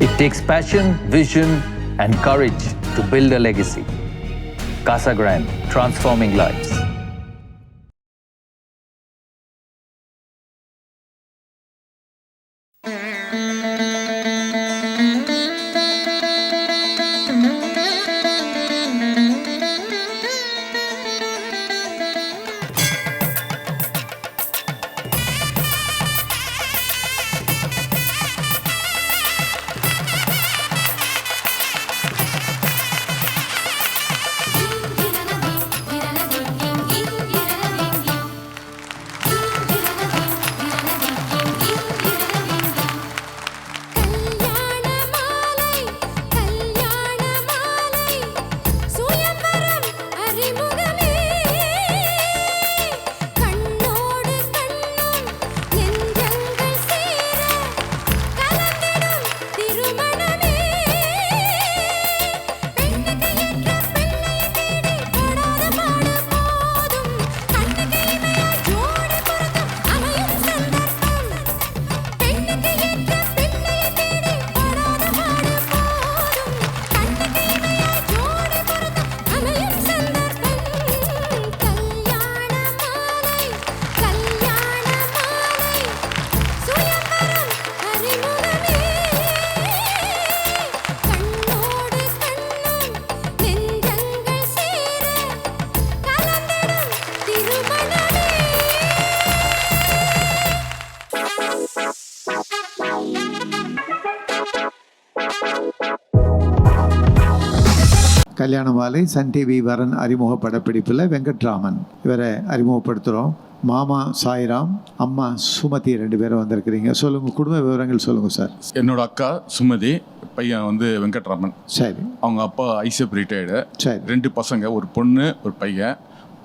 It takes passion, vision, and courage to build a legacy. Casa Grande, transforming lives. கல்யாண மாலை Sun TV வரன் அறிமுக படப்பிடிப்பில் வெங்கட்ராமன் இவரை அறிமுகப்படுத்துகிறோம். மாமா சாய்ராம், அம்மா சுமதி 2 பேரும் வந்திருக்கிறீங்க. சொல்லுங்கள், குடும்ப விவரங்கள் சொல்லுங்கள் சார். என்னோட அக்கா சுமதி, பையன் வந்து வெங்கட்ராமன். சரி. அவங்க அப்பா ஐசிஎஃப் ரிட்டையர்டு. சரி. 2 பசங்க, ஒரு பொண்ணு ஒரு பையன்.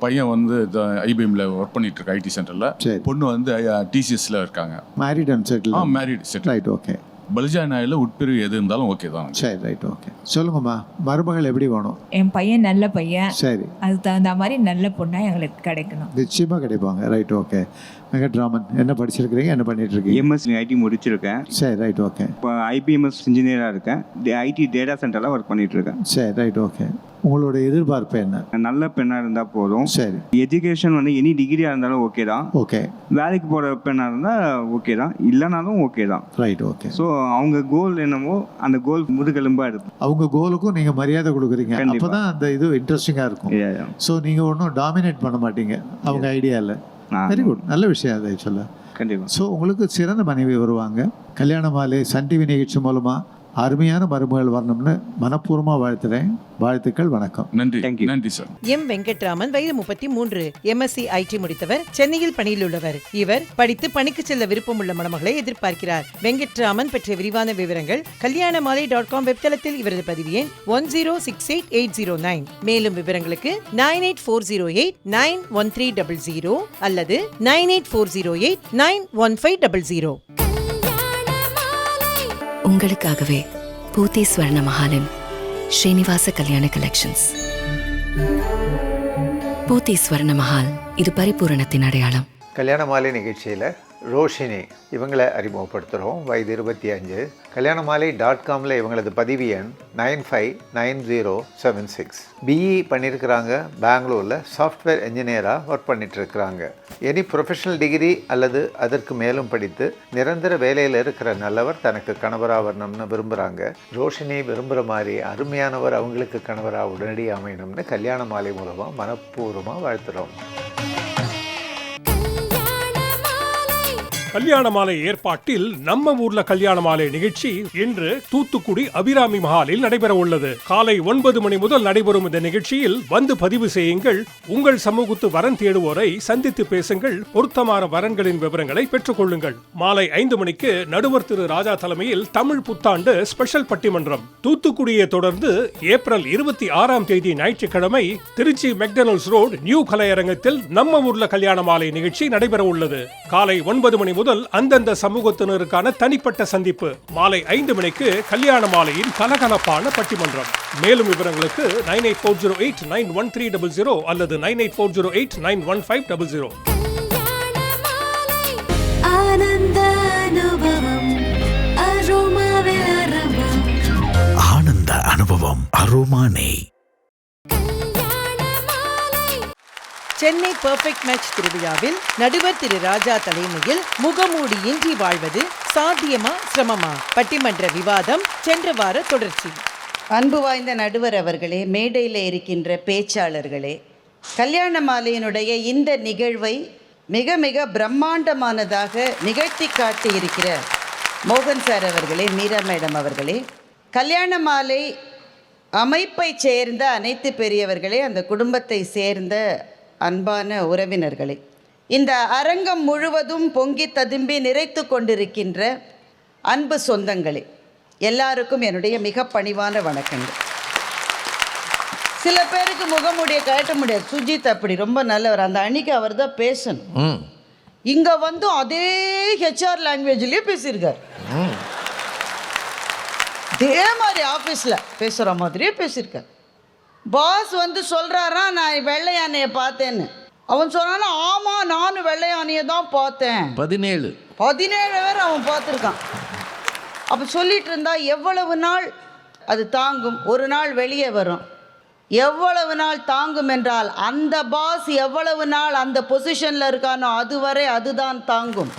பையன் வந்து ஐபிஎம்ல ஒர்க் பண்ணிட்டு இருக்க ஐடி சென்டரில். பொண்ணு வந்து டிசிஎஸ்ல இருக்காங்க. Married and settle? Married settle. Right, okay. Balija நாயில் உட்பிரிவு எது இருந்தாலும் ஓகே தான். சரி, ரைட், ஓகே. சொல்லுங்கம்மா, மருமகள் எப்படி வேணும்? என் பையன் நல்ல பையன். சரி. அதுக்கு தகுந்த மாதிரி நல்ல பொண்ணா எங்களுக்கு கிடைக்கணும். நிச்சயமாக கிடைப்பாங்க. Right, okay. வெங்கட்ராமன், என்ன படிச்சிருக்கிறீங்க, என்ன பண்ணிட்டு இருக்கீங்க? எம்எஸ்சி ஐடி முடிச்சிருக்கேன். சரி, ரைட், ஓகே. இப்போ ஐபிஎம்எஸ் இன்ஜினியராக இருக்கேன். ஐடி டேட்டா சென்டரில் ஒர்க் பண்ணிட்டு இருக்கேன். சரி, ரைட், ஓகே. உங்களோட எதிர்பார்ப்பு என்ன? நல்ல பெண்ணாக இருந்தால் போதும். சரி. எஜுகேஷன் வந்து எனி டிகிரியாக இருந்தாலும் ஓகே தான். ஓகே. வேலைக்கு போகிற பெண்ணாக இருந்தால் ஓகே தான், இல்லைனாலும் ஓகே தான். Right, okay. ஸோ அவங்க கோல் என்னமோ அந்த கோல் முதுகெலும்பாக இருக்கும். அவங்க கோலுக்கும் நீங்கள் மரியாதை கொடுக்குறீங்க, அப்போ தான் அந்த இது இன்ட்ரெஸ்டிங்காக இருக்கும். ஸோ நீங்கள் ஒன்றும் டாமினேட் பண்ண மாட்டீங்க அவங்க ஐடியாவில். வெரி குட், நல்ல விஷயம் அதை சொல்ல. கண்டிப்பாக. ஸோ உங்களுக்கு சிறந்த மனைவி வருவாங்க. கல்யாண மாலை சன் டிவி நிகழ்ச்சி மூலமாக அருமையான மருமகள் வரணும்னு மனப்பூர்வமாக வாழ்த்துறேன். வாழ்த்துக்கள், வணக்கம். நன்றி. நன்றி சார். எம் வெங்கட்ராமன், வயது 33, எம்எஸ்சி ஐடி முடித்தவர், சென்னையில் பணியில் உள்ளவர். இவர் படித்து பணிக்கு செல்ல விருப்பமுள்ள மணமகளை எதிர்பார்க்கிறார். வெங்கட்ராமன் பற்றிய விரிவான விவரங்கள் kalyanamaalai.com வெப்தளத்தில் இவரது பதிவு எண் 10688009. மேலும் விவரங்களுக்கு 9840891300 அல்லது 9840891500. உங்களுக்காகவே பூத்தி ஸ்வர்ண மஹாலின் ஸ்ரீனிவாச கல்யாண கலெக்ஷன்ஸ். பூத்தி ஸ்வர்ண மஹால், இது பரிபூரணத்தின் அடையாளம். கல்யாண மாலை நிகழ்ச்சியில் ரோஷினி இவங்களை அறிமுகப்படுத்துகிறோம். வயது 25. kalyanamaalai.comல இவங்களது பதிவு எண் 959076. பிஇ பண்ணியிருக்கிறாங்க. பெங்களூரில் சாஃப்ட்வேர் என்ஜினியராக ஒர்க் பண்ணிட்டுருக்கிறாங்க. எனி ப்ரொஃபஷனல் டிகிரி அல்லது அதற்கு மேலும் படித்து நிரந்தர வேலையில் இருக்கிற நல்லவர் தனக்கு கணவராக வரணும்னு விரும்புகிறாங்க. ரோஷினி விரும்புகிற மாதிரி அருமையானவர் அவங்களுக்கு கணவராக உடனடி அமையணும்னு கல்யாண மாலை மூலமாக மனப்பூர்வமாக வாழ்த்துகிறோம். கல்யாண மாலை ஏற்பாட்டில் நம்ம ஊர்ல கல்யாண மாலை நிகழ்ச்சி இன்று தூத்துக்குடி அபிராமி மஹாலில் நடைபெற உள்ளது. காலை 9 மணி முதல் நடைபெறும் இந்த நிகழ்ச்சியில் வந்து பதிவு செய்யுங்கள். உங்கள் சமூகத்து வரன் தேடுவோரை சந்தித்து பேசுங்கள். பொருத்தமான வரன்களின் விவரங்களை பெற்றுக் கொள்ளுங்கள். மாலை 5 மணிக்கு நடுவர் திரு ராஜா தலைமையில் தமிழ் புத்தாண்டு ஸ்பெஷல் பட்டிமன்றம். தூத்துக்குடியை தொடர்ந்து ஏப்ரல் 26ஆம் தேதி ஞாயிற்றுக்கிழமை திருச்சி மெக்டொனால்ட்ஸ் ரோடு நியூ கலையரங்கத்தில் நம்ம ஊர்ல கல்யாண மாலை நிகழ்ச்சி நடைபெற உள்ளது. காலை 9 மணி முதல் அந்தந்த சமூகத்தினருக்கான தனிப்பட்ட சந்திப்பு. மாலை 5 மணிக்கு கல்யாண மாலையின் கலகலப்பான பட்டிமன்றம். மேலும் விவரங்களுக்கு 9840891300 அல்லது 9840891500. ஆனந்த அனுபவம் அரும விலரவம் ருமானே. சென்னை பெர்ஃபெக்ட் மேட்ச் திருவிழாவில் நடுவர் திரு ராஜா தலைமையில் முகமூடியின்றி வாழ்வது சாத்தியமா சிரமமா பட்டிமன்ற விவாதம் சென்ற வார தொடர்ச்சி. அன்பு வாய்ந்த நடுவர் அவர்களே, மேடையில் இருக்கின்ற பேச்சாளர்களே, கல்யாண மாலையினுடைய இந்த நிகழ்வை மிக மிக பிரம்மாண்டமானதாக நிகழ்த்தி காட்டி இருக்கிற மோகன் சார் அவர்களே, மீரா மேடம் அவர்களே, கல்யாண மாலை அமைப்பை சேர்ந்த அனைத்து பெரியவர்களே, அந்த குடும்பத்தை சேர்ந்த அன்பான உறவினர்களே, இந்த அரங்கம் முழுவதும் பொங்கி ததும்பி நிறைத்து கொண்டிருக்கின்ற அன்பு சொந்தங்களே, எல்லாருக்கும் என்னுடைய மிக பணிவான வணக்கங்கள். சில பேருக்கு முகமுடிய கட்ட முடியாது. சுஜித் அப்படி ரொம்ப நல்லவர், அந்த அன்னைக்கு அவர் தான் பேசணும். இங்கே வந்து அதே ஹெச்ஆர் லாங்குவேஜ்லேயே பேசியிருக்கார். அதே மாதிரி ஆஃபீஸில் பேசுகிற மாதிரியே பேசியிருக்கார். பாஸ் வந்து சொல்கிறாரா, நான் வெள்ளையானையை பார்த்தேன்னு. அவன் சொன்னானா, ஆமாம் நானும் வெள்ளையானையை தான் பார்த்தேன். 17 பேர் அவன் பார்த்துருக்கான். அப்போ சொல்லிட்டு இருந்தா எவ்வளவு நாள் அது தாங்கும்? ஒரு நாள் வெளியே வரும். எவ்வளவு நாள் தாங்கும் என்றால், அந்த பாஸ் எவ்வளவு நாள் அந்த பொசிஷனில் இருக்கானோ அதுவரை அதுதான் தாங்கும்.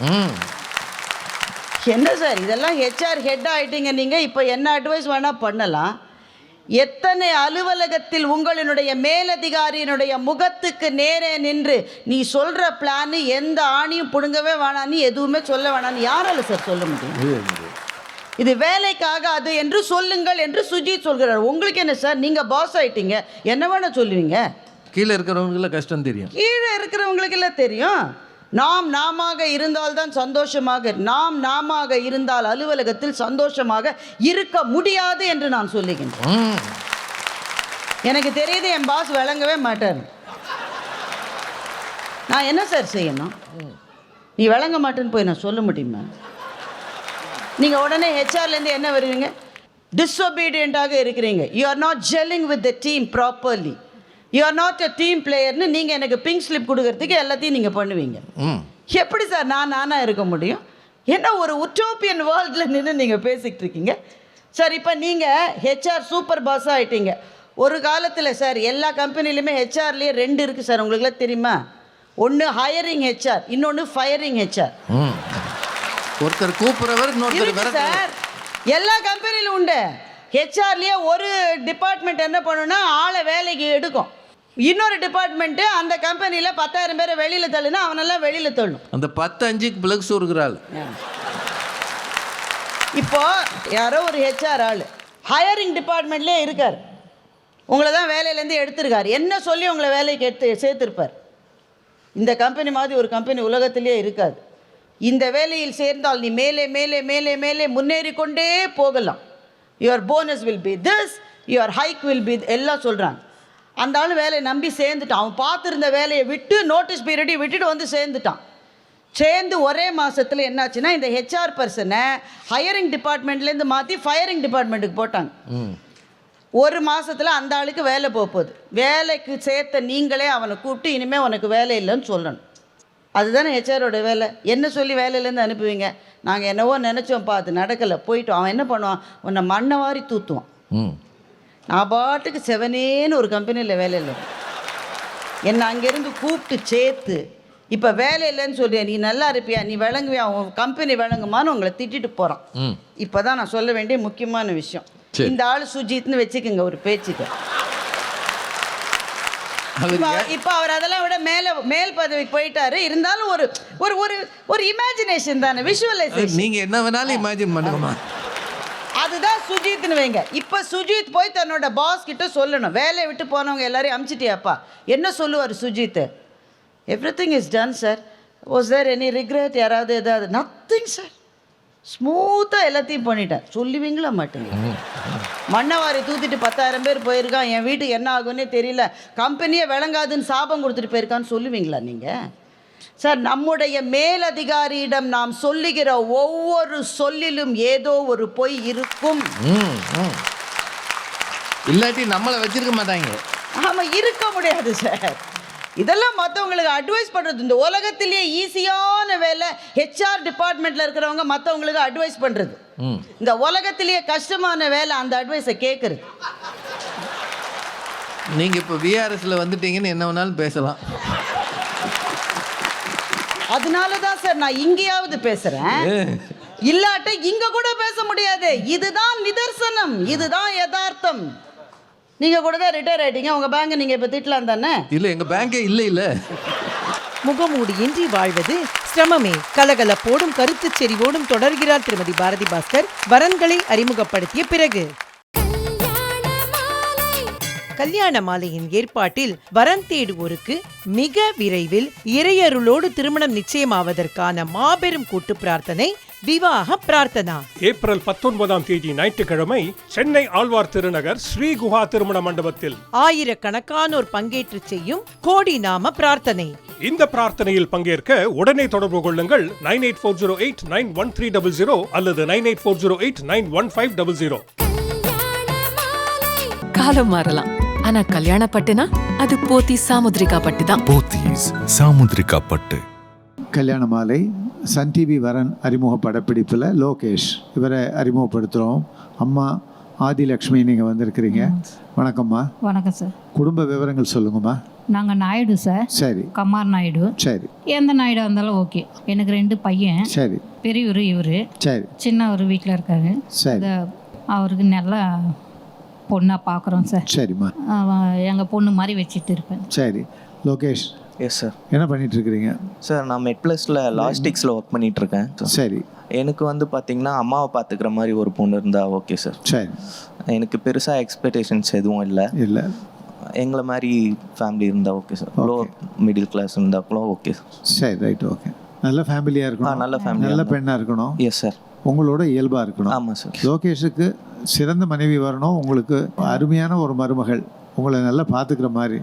என்ன சார் இதெல்லாம், ஹெச்ஆர் ஹெட் ஆகிட்டீங்க நீங்கள், இப்போ என்ன அட்வைஸ் வேணால் பண்ணலாம். எத்தனை அலுவலகத்தில் உங்களினுடைய மேலதிகாரியினுடைய முகத்துக்கு நேரே நின்று நீ சொல்கிற பிளானு எந்த ஆணியும் பிடுங்கவே வேணான்னு எதுவுமே சொல்ல வேணான்னு யாரால சார் சொல்ல முடியும்? இது வேலைக்காக அது என்று சொல்லுங்கள் என்று சுஜித் சொல்கிறார். உங்களுக்கு என்ன சார், நீங்கள் பாஸ் ஆகிட்டீங்க, என்ன வேணால் சொல்லுவீங்க. கீழே இருக்கிறவங்களுக்கு கஷ்டம் தெரியும், கீழே இருக்கிறவங்களுக்கு எல்லாம் தெரியும். நாம இருந்தால்தான் சந்தோஷமாக, நாம இருந்தால் அலுவலகத்தில் சந்தோஷமாக இருக்க முடியாது என்று நான் சொல்லுகின்றேன். எனக்கு தெரியுது என் பாஸ் விளங்கவே மாட்டார். நான் என்ன சார் செய்யணும்? நீ விளங்க மாட்டேன்னு போய் நான் சொல்ல முடியுமா? நீங்கள் உடனே ஹெச்ஆர்லேருந்து என்ன வருவீங்க? டிஸ்ஒபீடியண்ட்டாக இருக்கிறீங்க. You are not gelling with the team properly, you are not a team பிளேயர்னு நீங்கள் எனக்கு பிங்க் ஸ்லிப் கொடுக்கறதுக்கு எல்லாத்தையும் நீங்கள் பண்ணுவீங்க. எப்படி சார் நானாக இருக்க முடியும்? என்ன ஒரு உட்டோப்பியன் வேர்ல்டில் நின்று நீங்கள் பேசிக்கிட்டு இருக்கீங்க சார். இப்போ நீங்கள் ஹெச்ஆர் சூப்பர் பாஸாக ஆகிட்டீங்க. ஒரு காலத்தில் சார் எல்லா கம்பெனிலையுமே ஹெச்ஆர்லேயே 2 இருக்குது சார், உங்களுக்குலாம் தெரியுமா? ஒன்று ஹையரிங் ஹெச்ஆர், இன்னொன்று ஃபயரிங் ஹெச்ஆர். ஒருத்தர் கூப்பிட்றவர் சார் எல்லா கம்பெனிலும் உண்டு. ஹெச்ஆர்லேயே ஒரு டிபார்ட்மெண்ட் என்ன பண்ணுன்னா ஆளை வேலைக்கு எடுக்கும். இன்னொரு டிபார்ட்மெண்ட்டு அந்த கம்பெனியில் 10,000 பேரை வெளியில் தள்ளுனா அவனெல்லாம் வெளியில் தள்ளும். அந்த 10-5க்கு பிளக்ஸ் இருக்கிறாள். இப்போ யாரோ ஒரு ஹெச்ஆர் ஆள் ஹையரிங் டிபார்ட்மெண்ட்லேயே இருக்கார். உங்களை தான் வேலையிலேருந்து எடுத்திருக்கார். என்ன சொல்லி உங்களை வேலைக்கு சேர்த்துருப்பார்? இந்த கம்பெனி மாதிரி ஒரு கம்பெனி உலகத்திலே இருக்காது. இந்த வேலையில் சேர்ந்தால் நீ மேலே மேலே மேலே மேலே முன்னேறி கொண்டே போகலாம். Your bonus will be this, your hike will be, எல்லாம் சொல்கிறாங்க. அந்த ஆள் வேலையை நம்பி சேர்ந்துட்டான். அவன் பார்த்துருந்த வேலையை விட்டு நோட்டீஸ் பீரியடையும் விட்டுட்டு வந்து சேர்ந்துட்டான். சேர்ந்து ஒரே மாதத்தில் என்னாச்சுன்னா, இந்த ஹெச்ஆர் பர்சனை ஹையரிங் டிபார்ட்மெண்ட்லேருந்து மாற்றி ஃபயரிங் டிபார்ட்மெண்ட்டுக்கு போட்டாங்க. ஒரு மாதத்தில் அந்த ஆளுக்கு வேலை போகுது. வேலைக்கு சேர்த்த நீங்களே அவனை கூப்பிட்டு இனிமேல் உனக்கு வேலை இல்லைன்னு சொல்லணும். அதுதானே ஹெச்ஆரோட வேலை. என்ன சொல்லி வேலையிலேருந்து அனுப்புவீங்க? நாங்கள் என்னவோ நினச்சோம்ப்பா, அது நடக்கலை, போயிட்டோம். அவன் என்ன பண்ணுவான்? உன்னை மண்ணை வாரி தூத்துவான். நான் பாட்டுக்கு செவனேன்னு ஒரு கம்பெனியில் வேலை இல்லை, என்னை அங்கேருந்து கூப்பிட்டு சேர்த்து இப்போ வேலை இல்லைன்னு சொல்றியா, நீ நல்லா இருப்பியா, நீ விளங்குவியா, உன் கம்பெனி விளங்குமான்னு உங்களை திட்டிட்டு போகிறான். இப்போ தான் நான் சொல்ல வேண்டிய முக்கியமான விஷயம். இந்த ஆள் சுஜித்னு வச்சுக்கோங்க ஒரு பேச்சுக்கு. இப்போ அவர் அதெல்லாம் விட மேல் பதவிக்கு போயிட்டாரு. இருந்தாலும் ஒரு ஒரு ஒரு ஒரு இமேஜினேஷன் தானே, விஷுவலைசேஷன். நீங்கள் என்ன வேணாலும் இமேஜின் பண்ணுங்கம்மா. அதுதான் சுஜித்னு வைங்க. இப்போ சுஜித் போய் தன்னோட பாஸ் கிட்ட சொல்லணும், வேலையை விட்டு போனவங்க எல்லாரையும் அமுச்சிட்டியாப்பா. என்ன சொல்லுவார் Sujith? Everything is done sir. Was there any regret? யாராவது ஏதாவது? நத்திங் சார், ஸ்மூத்தாக எல்லாத்தையும் பண்ணிட்டேன். சொல்லுவீங்களா மாட்டீங்க? மண்ணவாரி தூத்திட்டு 10,000 பேர் போயிருக்கான், என் வீட்டுக்கு என்ன ஆகுன்னே தெரியல, கம்பெனியே விளங்காதுன்னு சாபம் கொடுத்துட்டு போயிருக்கான்னு சொல்லுவீங்களா நீங்கள்? சார், நம்முடைய மேலதிகாரியிடம் நாம் சொல்லுகிற ஒவ்வொரு சொல்லிலும் ஏதோ ஒரு பொய் இருக்கும். இல்லாட்டி நம்மளை வச்சிருக்க மாட்டாங்க. ஆமாம், இருக்க முடியாது சார். இதெல்லாம் மற்றவங்களுக்கு அட்வைஸ் பண்ணுறது. இந்த உலகத்திலேயே ஈஸியான வேலை ஹெச்ஆர் டிபார்ட்மெண்ட்டில் இருக்கிறவங்க மற்றவங்களுக்கு அட்வைஸ் பண்ணுறது. இந்த உலகத்திலேயே கஷ்டமான வேலை அந்த அட்வைஸை கேட்குறது. நீங்கள் இப்போ விஆர்எஸில் வந்துட்டீங்கன்னு என்ன வேணாலும் பேசலாம். அதனால தான் சார் நான் இங்கேயாவது பேசுகிறேன், இல்லாட்ட இங்கே கூட பேச முடியாது. இதுதான் நிதர்சனம், இதுதான் யதார்த்தம். நீங்கள் கூட தான் ரிட்டையர் ஆகிட்டீங்க, உங்கள் பேங்கை நீங்கள் இப்போ திட்டலாம் தானே? இல்லை, எங்கள் பேங்கே இல்லை. முகமூடியின்றி வாழ்வது சிரமமே. கலகலப்போடும் கருத்து செறிவோடும் தொடர்கிறார் திருமதி பாரதி பாஸ்கர் வரன்களை அறிமுகப்படுத்திய பிறகு. கல்யாண மாலையின் ஏற்பாட்டில் வரன் தேடுவோருக்கு மிக விரைவில் இறையருளோடு திருமணம் நிச்சயமாவதற்கான மாபெரும் கூட்டு பிரார்த்தனை விவாக பிரார்த்தனா. ஏப்ரல் 19ஆம் தேதி ஞாயிற்றுக்கிழமை சென்னை ஆழ்வார் திருநகர் ஸ்ரீ குஹா திருமண மண்டபத்தில் ஆயிரக்கணக்கானோர் பங்கேற்று செய்யும் கோடி நாம பிரார்த்தனை. இந்த பிரார்த்தனையில் பங்கேற்க உடனே தொடர்பு கொள்ளுங்கள் 9840891300 அல்லது 9840891500. காலம் மாறலாம், ஆனா கல்யாண பட்டுனா அது போத்தி சாமுத்ரிகா பட்டு தான். போத்தீஸ் சாமுத்ரிகா பட்டு. கல்யாண மாலை சன் டிவி வரன் அறிமுக படப்பிடிப்பில் லோகேஷ் இவரை அறிமுகப்படுத்துகிறோம். அம்மா ஆதிலக்ஷ்மி, நீங்கள் வந்திருக்கிறீங்க. வணக்கம்மா. வணக்கம் சார். குடும்ப விவரங்கள் சொல்லுங்கம்மா. நாங்கள் நாயுடு சார். சரி. கமார் நாயுடு. சரி. எந்த நாயுடு இருந்தாலும் ஓகே. எனக்கு 2 பையன். சரி. பெரியவர் இவர். சரி. சின்னவர் வீட்டில் இருக்காரு. சரி. அவருக்கு நல்லா பொண்ணாக பார்க்குறோம் சார். சரிம்மா. எங்கள் பொண்ணு மாதிரி வச்சுட்டு இருப்பேன். சரி. லோகேஷ். Yes sir. என்ன பண்ணிட்டு இருக்கிறீங்க? சார் நான் மெட்ப்ளஸில் லாஜிஸ்டிக்ஸில் ஒர்க் பண்ணிட்டு இருக்கேன். சரி. எனக்கு வந்து பார்த்தீங்கன்னா அம்மாவை பார்த்துக்கிற மாதிரி ஒரு பொண்ணு இருந்தால் ஓகே சார். சரி. எனக்கு பெருசாக எக்ஸ்பெக்டேஷன்ஸ் எதுவும் இல்லை. எங்களை மாதிரி ஃபேமிலி இருந்தால் okay sir. Lower middle class இருந்தால் கூட ஓகே சார். சரி, ரைட், ஓகே. நல்ல ஃபேமிலியாக இருக்கணும். நல்ல ஃபேமிலி, நல்ல பெண்ணாக இருக்கணும். Yes sir. உங்களோட இயல்பாக இருக்கணும். ஆமாம் சார். லோகேஷுக்கு சிறந்த மனைவி வரணும். உங்களுக்கு அருமையான ஒரு மருமகள், உங்களை நல்லா பார்த்துக்கிற மாதிரி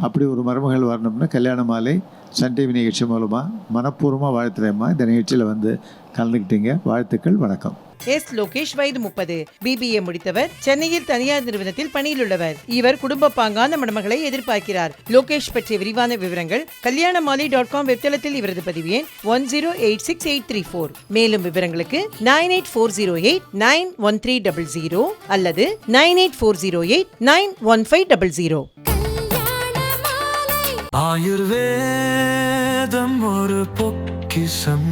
அப்படி ஒரு மருமகள் வரணும்னு கல்யாண மாலை சன் டிவி நிகழ்ச்சி மூலமாக மனப்பூர்வமாக வாழ்த்துறேம்மா. இந்த நிகழ்ச்சியில் வந்து கலந்துக்கிட்டீங்க. வாழ்த்துக்கள். வணக்கம். எஸ். லோகேஷ், வயது 30, BBA முடித்தவர், சென்னையில் தனியார் நிறுவனத்தில் பணியில் உள்ளவர். இவர் குடும்ப பாங்கான மணமகளை எதிர்பார்க்கிறார். லோகேஷ் பற்றிய விரிவான விவரங்கள் kalyanamali.com வெப்தளத்தில் இவரது பதிவு எண் 10868834. மேலும் விவரங்களுக்கு 9840891300 அல்லது 9840891500. ஆயுர்வேதம் ஒரு பொக்கிஷம்,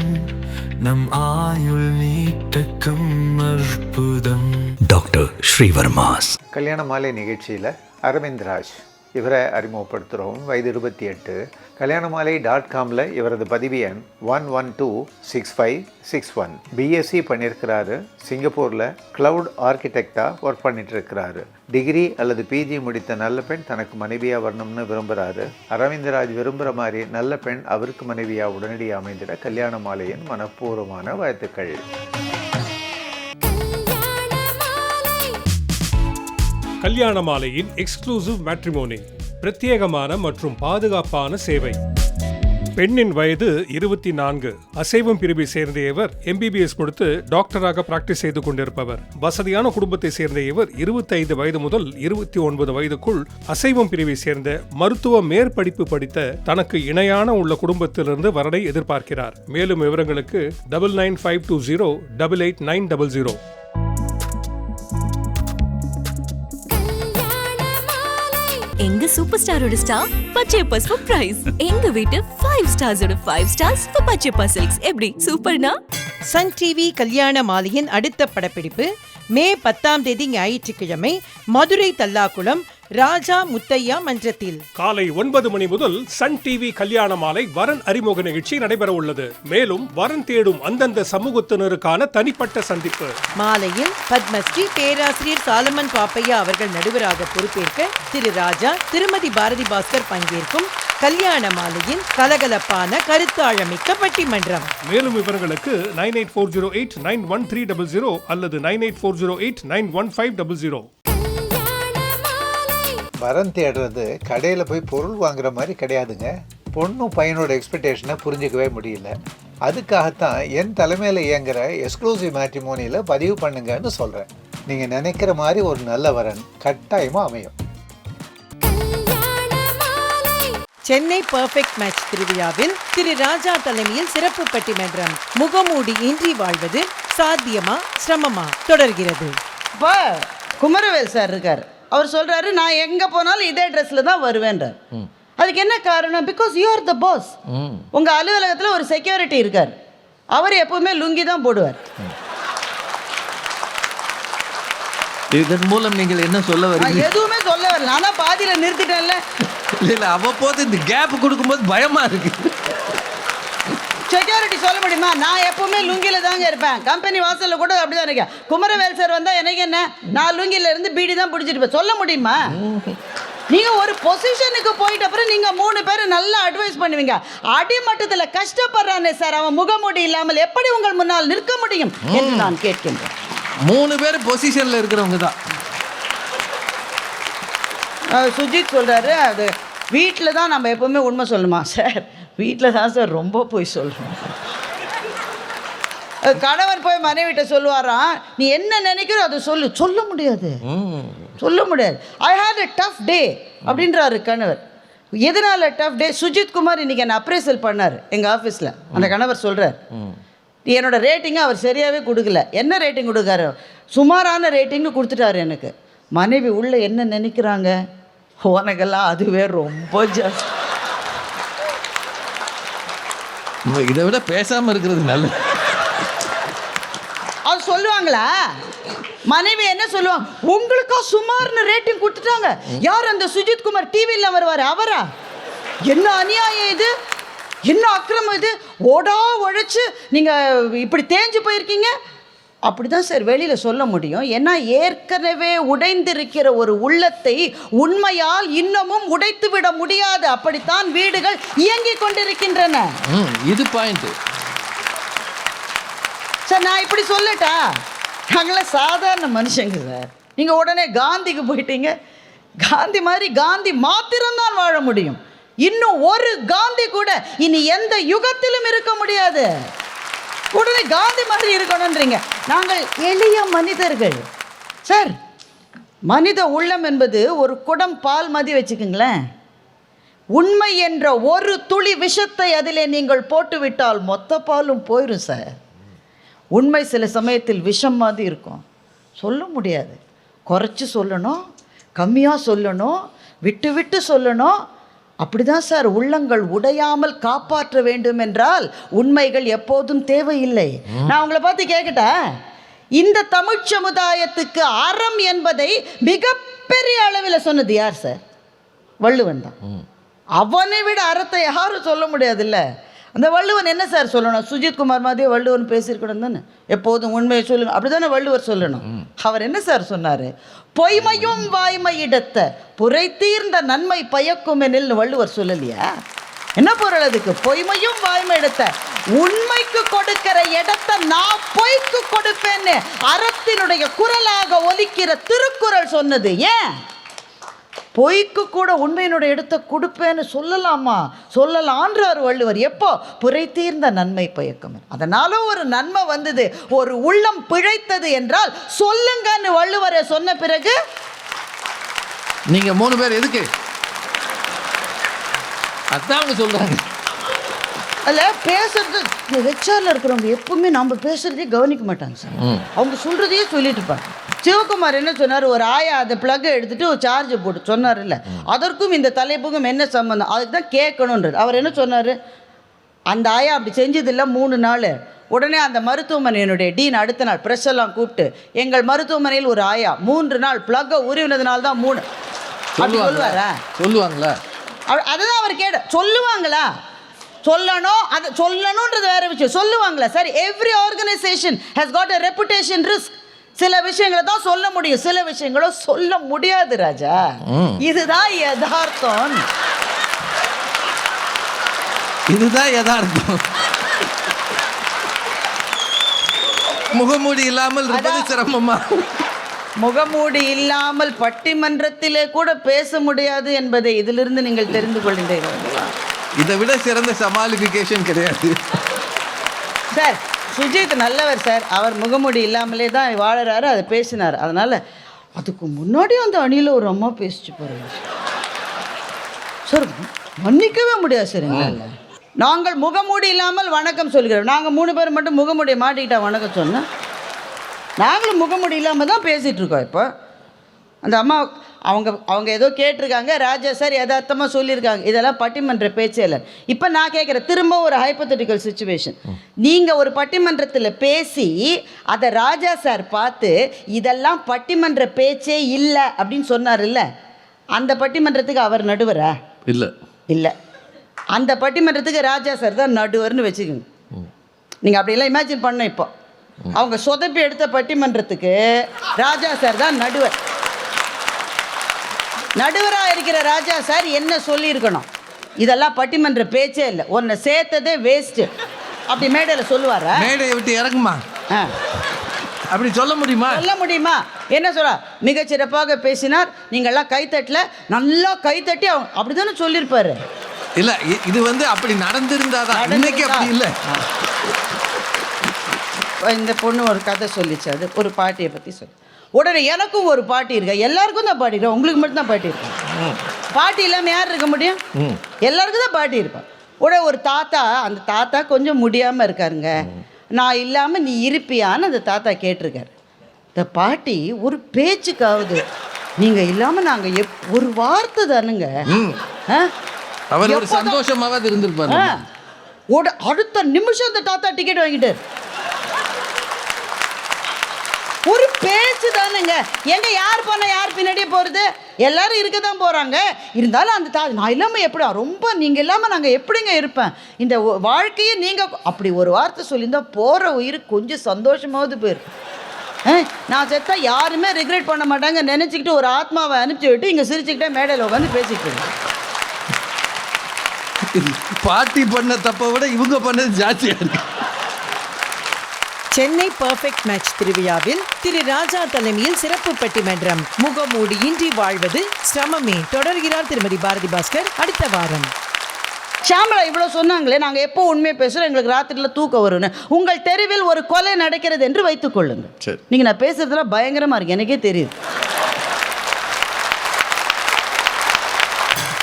நம் ஆயுள் நீட்டக்கும் அற்புதம். டாக்டர் ஸ்ரீவர்மாஸ். கல்யாண மாலை நிகழ்ச்சியில் அரவிந்த் ராஜ் இவரை அறிமுகப்படுத்துகிறோம். வயது 28. kalyanamali.comல இவரது பதிவு எண் 1126561. BSc பண்ணியிருக்கிறாரு. சிங்கப்பூரில் கிளவுட் ஆர்கிடெக்டாக ஒர்க் பண்ணிட்டு இருக்கிறாரு. டிகிரி அல்லது PG முடித்த நல்ல பெண் தனக்கு மனைவியாக வரணும்னு விரும்புகிறாரு. அரவிந்த் ராஜ் விரும்புகிற மாதிரி நல்ல பெண் அவருக்கு மனைவியாக உடனடியாக அமைந்திட கல்யாண மாலையின் மனப்பூர்வமான வாழ்த்துக்கள். கல்யாண மாலையின் எக்ஸ்க்ளூசிவ் மேட்ரிமோனி, பிரத்யேகமான மற்றும் பாதுகாப்பான சேவை. பெண்ணின் வயது 24. அசைவம் பிரிவை சேர்ந்த இவர் MBBS முடித்து டாக்டராக பிராக்டிஸ் செய்து கொண்டிருப்பவர். வசதியான குடும்பத்தை சேர்ந்த இவர் 25 வயது முதல் 29 வயதுக்குள் அசைவம் பிரிவை சேர்ந்த மருத்துவ மேற்படிப்பு படித்த தனக்கு இணையான உள்ள குடும்பத்திலிருந்து வரனை எதிர்பார்க்கிறார். மேலும் விவரங்களுக்கு 9952088900. எங்க சூப்பர் ஸ்டாரோட ஸ்டார் பச்சையப்பா சர்ப்ரைஸ். எங்க வீட்டு 5 ஸ்டார்ஸோட 5 ஸ்டார்ஸ் for பச்சையப்பா சில்க்ஸ். எப்படி சூப்பர்னா? சன் டிவி கல்யாண மாலையின் அடுத்த படப்பிடிப்பு மே 10ஆம் தேதி ஞாயிற்றுக்கிழமை மதுரை தல்லாக்குளம் ராஜா முத்தையா மன்றத்தில் காலை 9 மணி முதல் சன் டிவி கல்யாண மாலை வரன் அறிமுக நிகழ்ச்சி நடைபெற உள்ளது. மேலும் வரன் தேடும் அந்தந்த சமூகத்தினருக்கான தனிப்பட்ட சந்திப்பு. மாலையில் பத்மஸ்ரீ பேராசிரியர் சாலமன் பாப்பையா அவர்கள் நடுவராக பொறுப்பேற்க திரு ராஜா, திருமதி பாரதி பாஸ்கர் பங்கேற்கும் கல்யாண மாலையின் கலகலப்பான கருத்தாழமிக்க பட்டிமன்றம். மேலும் விவரங்களுக்கு 9840891300 அல்லது 9840891500. வரன் தேடுறது கடையில் போய் பொருள் வாங்குற மாதிரி கிடையாதுங்க. பொண்ணும் பையனோட எக்ஸ்பெக்டேஷனை புரிஞ்சிக்கவே முடியல. அதுக்காகத்தான் என் தலைமையில் இயங்குகிற எக்ஸ்க்ளூசிவ் மேட்ரிமோனியில் பதிவு பண்ணுங்கன்னு சொல்கிறேன். நீங்கள் நினைக்கிற மாதிரி ஒரு நல்ல வரன் கட்டாயமாக அமையும். சென்னை பர்ஃபெக்ட் மேட்ச் திருவிழாவில் திரு ராஜா தலைமையில் சிறப்பு பட்டிமன்றம் முகமூடி இன்றி வாழ்வது சாத்தியமா சிரமமா தொடர்கிறது. இப்போ குமரவேல் சார் இருக்கார், அவர் சொல்கிறாரு நான் எங்கே போனாலும் இதே ட்ரெஸ்ஸில் தான் வருவேன்றார். அதுக்கு என்ன காரணம்? Because you are the boss. உங்கள் அலுவலகத்தில் ஒரு செக்யூரிட்டி இருக்கார், அவர் எப்பவுமே லுங்கி தான் போடுவார். இதன் மூலம் நீங்கள் என்ன சொல்ல வரீங்க? எதுவுமே சொல்ல வரல, நானா பாதியில் நிறுத்திட்டேன்ல. இல்லை அவ்வப்போது இந்த கேப் கொடுக்கும்போது பயமா இருக்கு. செக்யூரிட்டி சொல்ல முடியுமா? நான் எப்பவுமே லுங்கியில் தாங்க இருப்பேன், கம்பெனி வாசலில் கூட அப்படி தான் இருக்கேன். குமரவேல் சார் வந்தால் எனக்கு என்ன, நான் லுங்கியில் இருந்து பீடி தான் பிடிச்சிட்டு இருப்பேன். சொல்ல முடியுமா? நீங்கள் ஒரு பொசிஷனுக்கு போயிட்ட அப்புறம் நீங்கள் 3 பேர் நல்லா அட்வைஸ் பண்ணுவீங்க. அடிமட்டத்தில் கஷ்டப்படுறானே சார், அவன் முகமூடி இல்லாமல் எப்படி உங்கள் முன்னால் நிற்க முடியும் என்று நான் கேட்கின்றேன். 3 பேர் பொசிஷனில் இருக்கிறவங்க தான். சுஜித் சொல்கிறாரு, அது வீட்டில் தான் நம்ம எப்போவுமே உண்மை சொல்லணுமா? சார் வீட்டில் தான் சார் ரொம்ப போய் சொல்கிறோம். கணவன் போய் மனைவிட்ட சொல்லுவாராம், நீ என்ன நினைக்கிறோ அதை சொல்ல முடியாது, சொல்ல முடியாது. ஐ ஹேட் எ டஃப் டே அப்படின்றாரு கணவர். எதனால் டஃப் டே? சுஜித் குமார் இன்றைக்கி என்னை அப்ரைசல் பண்ணார் எங்கள் ஆஃபீஸில். அந்த கணவர் சொல்கிறார், என்னோடய ரேட்டிங்கை அவர் சரியாகவே கொடுக்கல. என்ன ரேட்டிங் கொடுக்காரு? சுமாரான ரேட்டிங்னு கொடுத்துட்டாரு எனக்கு. மனைவி உள்ளே என்ன நினைக்கிறாங்க, உனக்கெல்லாம் அதுவே ரொம்ப ஜாஸ்தி. இதை விட பேசாமல் இருக்கிறது நல்லது. அது சொல்லுவாங்களா? மனைவி என்ன சொல்லுவாங்க, உங்களுக்கா சுமார்னு ரேட்டிங் கொடுத்துட்டாங்க. யார் அந்த சுஜித் குமார் டிவியில் வருவார் அவரா? என்ன அநியாயம் இது, என்ன அக்கிரமம் இது, உழைச்சு நீங்கள் இப்படி தேஞ்சு போயிருக்கீங்க. அப்படி தான் சார் வெளியில் சொல்ல முடியும். ஏன்னா ஏற்கனவே உடைந்திருக்கிற ஒரு உள்ளத்தை உண்மையால் இன்னமும் உடைத்து விட முடியாது. அப்படித்தான் வீடுகள் இயங்கிக் கொண்டிருக்கின்றன. இது பாயிண்ட் சார். நான் இப்படி சொல்லட்டா, நாங்களாம் சாதாரண மனுஷங்க சார். நீங்கள் உடனே காந்திக்கு போயிட்டீங்க. காந்தி மாதிரி காந்தி மாத்திரம்தான் வாழ முடியும். இன்னும் ஒரு காந்தி கூட இனி எந்த யுகத்திலும் இருக்க முடியாது. உடனே காந்தி மாதிரி இருக்கணும்ன்றீங்க. நாங்கள் எளிய மனிதர்கள் சார். மனித உள்ளம் என்பது ஒரு குடம் பால் மதி வச்சுக்குங்களேன். உண்மை என்ற ஒரு துளி விஷத்தை அதிலே நீங்கள் போட்டுவிட்டால் மொத்த பாலும் போயிடும் சார். உண்மை சில சமயத்தில் விஷம் மாதிரி இருக்கும், சொல்ல முடியாது. குறைச்சி சொல்லணும், கம்மியாக சொல்லணும், விட்டு விட்டு சொல்லணும். அப்படிதான் சார் உள்ளங்கள் உடையாமல் காப்பாற்ற வேண்டும் என்றால் உண்மைகள் எப்போதும் தேவையில்லை. நான் உங்களை பார்த்து கேட்கட்டேன், இந்த தமிழ் சமுதாயத்துக்கு அறம் என்பதை மிகப்பெரிய அளவில் சொன்னது யார் சார்? வள்ளுவன் தான். அவனை விட அறத்தை யாரும் சொல்ல முடியாதுல்ல. அந்த வள்ளுவன் என்ன சார் சொல்லணும்? சுஜித் குமார் மாதிரியே வள்ளுவன் பேசியிருக்கணும் தானே. எப்போதும் உண்மையை சொல்லணும், அப்படி தானே வள்ளுவர் சொல்லணும். அவர் என்ன சார் சொன்னார்? பொய்மையும் வாய்மை இடத்த புரை தீர்ந்த நன்மை பயக்கும் எனில் வள்ளுவர் சொல்லலையா? என்ன பொருள் அதுக்கு? பொய்மையும் வாய்மை இடத்த, உண்மைக்கு கொடுக்கிற இடத்தை நான் பொய்க்கு கொடுப்பேன்னு அறத்தினுடைய குரலாக ஒலிக்கிற திருக்குறள் சொன்னது. ஏன் பொய்க்கு கூட உண்மையினுடைய இடத்தை கொடுப்பேன்னு சொல்லலாமா? சொல்லலான்றார் வள்ளுவர். எப்போ? புரை தீர்ந்த நன்மை பயக்கம். அதனால ஒரு நன்மை வந்தது, ஒரு உள்ளம் பிழைத்தது என்றால் சொல்லுங்கன்னு வள்ளுவரை சொன்ன பிறகு நீங்க 3 பேர் எதுக்கு? அதான் அவங்க சொல்றாங்க. அதில் பேசுறது ஹெச்ஆரில் இருக்கிறவங்க எப்பவுமே நம்ம பேசுறதே கவனிக்க மாட்டாங்க சார். அவங்க சொல்றதையே சொல்லிட்டு இருப்பாங்க. சிவகுமார் என்ன சொன்னார்? ஒரு ஆயா அதை பிளக்கை எடுத்துட்டு ஒரு சார்ஜை போட்டு சொன்னார். இல்லை, அதற்கும் இந்த தலைப்புக்கும் என்ன சம்பந்தம், அதுக்கு தான் கேட்கணுன்றது. அவர் என்ன சொன்னார்? அந்த ஆயா அப்படி செஞ்சதில்லை 3 நாள். உடனே அந்த மருத்துவமனையினுடைய டீன் அடுத்த நாள் ப்ரெஸ் எல்லாம் கூப்பிட்டு, எங்கள் மருத்துவமனையில் ஒரு ஆயா 3 நாள் பிளக்கை உருவினதுனால தான் 3 அப்படி சொல்லுவாரா? சொல்லுவாங்களா? அதுதான் அவர் கேட்ட. சொல்லுவாங்களா? சொல்லணும், அது சொல்லணுன்றது வேற விஷயம். சொல்லுவாங்களா sir? Every organisation has got a reputation risk. சில விஷயங்களை தான் சொல்ல முடியும், சில விஷயங்களோ சொல்ல முடியாது ராஜா. இதுதான் யதார்த்தம். இதுதான் யதார்த்தம். முகமூடி இல்லாமல் இருப்பது சிரமமா? முகமூடி இல்லாமல் பட்டிமன்றத்திலே கூட பேச முடியாது என்பதை இதிலிருந்து நீங்கள் தெரிந்து கொள்கின்றீர்கள். இதை விட சிறந்த சமாளிஃபிகேஷன் கிடையாது சார். சுஜித் நல்லவர் சார். அவர் முகமூடி இல்லாமலே தான் வாழறாரு, அதை பேசினார். அதனால் அதுக்கு முன்னாடி அந்த அணியில் ஒரு அம்மா பேசிச்சு போகிறாங்க சார். மன்னிக்கவே முடியாது சார் எங்களால். நாங்கள் முகமூடி இல்லாமல் வணக்கம் சொல்கிறோம். நாங்கள் 3 பேர் மட்டும் முகமூடியை மாட்டிக்கிட்டா வணக்கம் சொன்னேன். நாங்களும் முகமூடி இல்லாமல் தான் பேசிகிட்ருக்கோம். இப்போ அந்த அம்மா அவங்க ஏதோ கேட்டிருக்காங்க, ராஜா சார் யதார்த்தமாக சொல்லியிருக்காங்க. இதெல்லாம் பட்டிமன்ற பேச்சே இல்லை. இப்போ நான் கேட்குறேன், திரும்ப ஒரு ஹைப்போதெட்டிக்கல் சுச்சுவேஷன். நீங்கள் ஒரு பட்டிமன்றத்தில் பேசி அதை ராஜா சார் பார்த்து இதெல்லாம் பட்டிமன்ற பேச்சே இல்லை அப்படின்னு சொன்னார் இல்லை, அந்த பட்டிமன்றத்துக்கு அவர் நடுவரா? இல்லை இல்லை, அந்த பட்டிமன்றத்துக்கு ராஜா சார் தான் நடுவர்னு வச்சுக்கோங்க. நீங்கள் அப்படியெல்லாம் இமேஜின் பண்ண. இப்போ அவங்க சொதப்பி எடுத்த பட்டிமன்றத்துக்கு ராஜா சார் தான் நடுவர். நடுவராக இருக்கிற ராஜா சார் என்ன சொல்லியிருக்கணும்? இதெல்லாம் பட்டிமன்ற பேச்சே இல்லை, உன்னை சேர்த்ததே வேஸ்ட்டு அப்படி மேடையில் சொல்லுவாரா? மேடையை விட்டு இறங்குமா? அப்படி சொல்ல முடியுமா? சொல்ல முடியுமா? என்ன சொல்ல? மிகச்சிறப்பாக பேசினார், நீங்கள்லாம் கைத்தட்டல, நல்லா கைத்தட்டி அவங்க அப்படி தானே சொல்லியிருப்பாரு. இல்லை, இது வந்து அப்படி நடந்திருந்தாதான். இன்னைக்கு அப்படி இல்லை. இந்த பொண்ணு ஒரு கதை சொல்லிச்சு, அது ஒரு பாட்டியை பற்றி சொல்லு. உடனே எனக்கும் ஒரு பாட்டி இருக்கா, எல்லாருக்கும் தான் பாட்டி இருக்கா, உங்களுக்கு மட்டும்தான் பாட்டி இருக்கா? பாட்டி இல்லாமல் யார் இருக்க முடியும்? எல்லாருக்கும் தான் பாட்டி இருப்பான். உடனே ஒரு தாத்தா, அந்த தாத்தா கொஞ்சம் முடியாமல் இருக்காருங்க, நான் இல்லாமல் நீ இருப்பியான்னு அந்த தாத்தா கேட்டிருக்காரு. இந்த பாட்டி ஒரு பேச்சுக்காவது, நீங்கள் இல்லாமல் நாங்கள் ஒரு வார்த்தை தானுங்க. அவர் ஒரு சந்தோஷமாவது இருந்திருப்பாரு. அடுத்த நிமிஷம் அந்த தாத்தா டிக்கெட் வாங்கிட்டார். ஒரு பேச்சு தானுங்க. எங்க யார் போனா யார் பின்னாடியே போறது? எல்லாரும் இருக்க தான் போறாங்க. இருந்தாலும் அந்த நான் இல்லாமல் எப்படி, ரொம்ப நீங்கள் இல்லாமல் நாங்கள் எப்படிங்க இருப்பேன், இந்த வாழ்க்கையை நீங்கள் அப்படி ஒரு வார்த்தை சொல்லியிருந்தா போகிற உயிர் கொஞ்சம் சந்தோஷமாவது போயிருக்கு. நான் செத்தா யாருமே ரிக்ரெட் பண்ண மாட்டாங்க நினச்சிக்கிட்டு ஒரு ஆத்மாவை அனுப்பிச்சி விட்டு இங்கே சிரிச்சுக்கிட்டே மேடையில் உட்காந்து பேசிக்கிட்டு இருக்கேன். பாட்டி பண்ண தப்பை விட இவங்க பண்ணது ஜாஸ்தியாக இருக்கு. சென்னை பர்ஃபெக்ட் மேட்ச் திருவிழாவில் திரு ராஜா தலைமையில் சிறப்பு பட்டிமன்றம் முகமூடியின்றி வாழ்வது சிரமமே தொடர்கிறார் திருமதி பாரதி பாஸ்கர் அடுத்த வாரம். ஷாமலா இவ்வளோ சொன்னாங்களே, நாங்கள் எப்போ உண்மையை பேசுகிறோம், எங்களுக்கு ராத்திரியில் தூக்கம் வரும்னு. உங்கள் தெருவில் ஒரு கொலை நடக்கிறது என்று வைத்துக் கொள்ளுங்கள். நீங்கள் நான் பேசுறதுலாம் பயங்கரமாக இருக்கு, எனக்கே தெரியுது.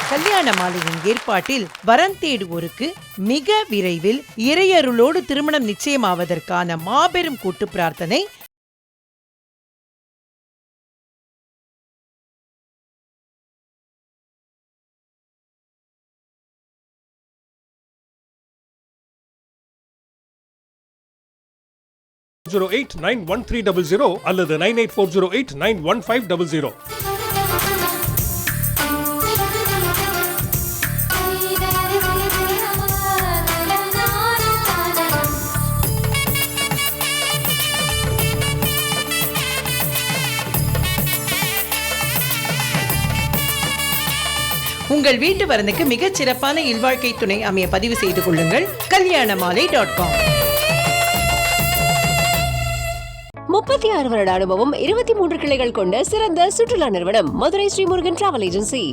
கல்யாண மாலையின் ஏற்பாட்டில் வரன் தேடுவோருக்கு மிக விரைவில் இறையருளோடு திருமணம் நிச்சயமாவதற்கான மாபெரும் கூட்டு பிரார்த்தனை அல்லது 9840891500. உங்கள் வீட்டு வரனுக்கு மிகச் சிறப்பான இல்வாழ்க்கை துணை அமைய பதிவு செய்து கொள்ளுங்கள். kalyanamaalai.com. 36 வருட அனுபவம், 23 கிளைகள் கொண்ட சிறந்த சுற்றுலா நிறுவனம் மதுரை ஸ்ரீமுருகன் டிராவல் ஏஜென்சி.